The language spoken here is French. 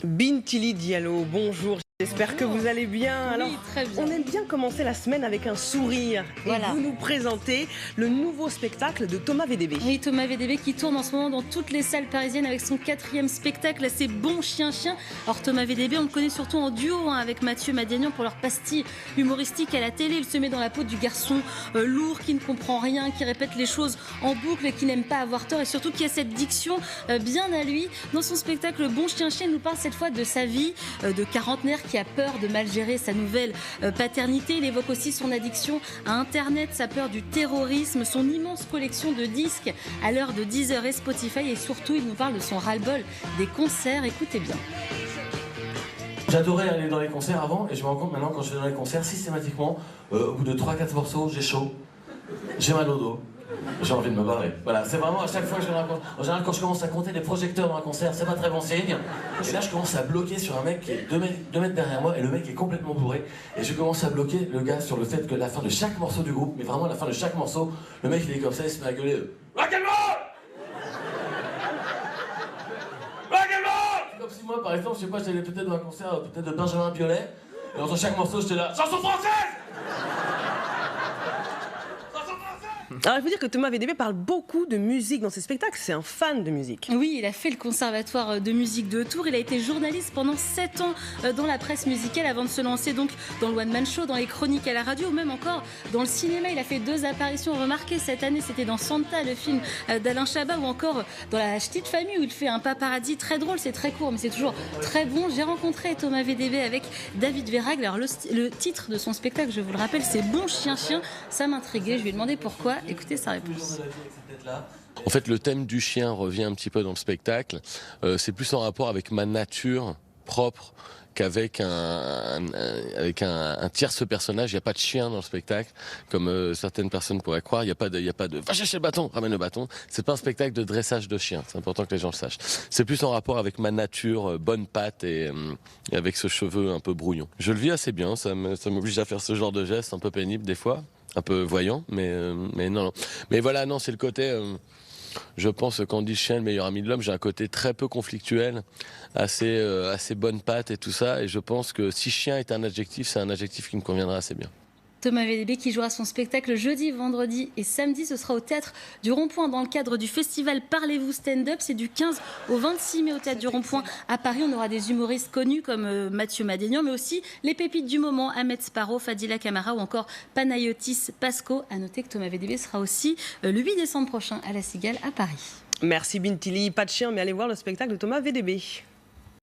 Bintili Diallo, bonjour. J'espère que vous allez bien. Alors, oui, très bien. On aime bien commencer la semaine avec un sourire. Voilà. Et vous nous présentez le nouveau spectacle de Thomas VDB. Oui, Thomas VDB qui tourne en ce moment dans toutes les salles parisiennes avec son 4e spectacle, c'est Bon Chien Chien. Alors Thomas VDB, on le connaît surtout en duo avec Mathieu Madénian pour leur pastille humoristique à la télé. Il se met dans la peau du garçon lourd qui ne comprend rien, qui répète les choses en boucle et qui n'aime pas avoir tort et surtout qui a cette diction bien à lui. Dans son spectacle Bon Chien Chien, il nous parle cette fois de sa vie de quarantenaire qui a peur de mal gérer sa nouvelle paternité. Il évoque aussi son addiction à Internet, sa peur du terrorisme, son immense collection de disques à l'heure de Deezer et Spotify et surtout il nous parle de son ras-le-bol des concerts. Écoutez bien. J'adorais aller dans les concerts avant et je me rends compte maintenant quand je vais dans les concerts, systématiquement, au bout de 3-4 morceaux, j'ai chaud, j'ai mal au dos. J'ai envie de me barrer. Voilà, c'est vraiment à chaque fois que je vais dans un concert. En général, quand je commence à compter les projecteurs dans un concert, c'est pas très bon signe. Et là, je commence à bloquer sur un mec qui est 2 mètres derrière moi et le mec est complètement bourré. Et je commence à bloquer le gars sur le fait que la fin de chaque morceau du groupe, mais vraiment à la fin de chaque morceau, le mec il est comme ça, il se met à gueuler. Rock'n'roll! Rock'n'roll! C'est comme si moi, par exemple, je sais pas, j'allais peut-être dans un concert peut-être de Benjamin Biolay, et entre chaque morceau, j'étais là, chanson française! Alors il faut dire que Thomas VDB parle beaucoup de musique dans ses spectacles, c'est un fan de musique. Oui, il a fait le conservatoire de musique de Tours, il a été journaliste pendant 7 ans dans la presse musicale avant de se lancer donc dans le One Man Show, dans les chroniques à la radio ou même encore dans le cinéma. Il a fait 2 apparitions remarquées cette année, c'était dans Santa, le film d'Alain Chabat, ou encore dans La Petite Famille où il fait un paparazzi très drôle, c'est très court mais c'est toujours très bon. J'ai rencontré Thomas VDB avec David Verragle. Alors le titre de son spectacle, je vous le rappelle, c'est Bon Chien Chien. Ça m'intriguait, je lui ai demandé pourquoi. Écoutez sa réponse. En fait, le thème du chien revient un petit peu dans le spectacle. C'est plus en rapport avec ma nature propre qu'avec un tierce personnage. Il n'y a pas de chien dans le spectacle, comme certaines personnes pourraient croire. Il n'y a pas de va chercher le bâton, ramène le bâton. C'est pas un spectacle de dressage de chien. C'est important que les gens le sachent. C'est plus en rapport avec ma nature, bonne patte et avec ce cheveu un peu brouillon. Je le vis assez bien. Ça m'oblige à faire ce genre de geste un peu pénible des fois. Un peu voyant, mais non. Mais voilà, non, c'est le côté, je pense, quand on dit chien, le meilleur ami de l'homme, j'ai un côté très peu conflictuel, assez bonne patte et tout ça, et je pense que si chien est un adjectif, c'est un adjectif qui me conviendra assez bien. Thomas VDB qui jouera son spectacle jeudi, vendredi et samedi. Ce sera au Théâtre du Rond-Point dans le cadre du festival Parlez-vous Stand-Up. C'est du 15 au 26 mai au Théâtre du Rond-Point à Paris. On aura des humoristes connus comme Mathieu Madénian, mais aussi les pépites du moment, Ahmed Sparrow, Fadila Camara ou encore Panayotis Pasco. À noter que Thomas VDB sera aussi le 8 décembre prochain à La Cigale à Paris. Merci Bintili, pas de chien mais allez voir le spectacle de Thomas VDB.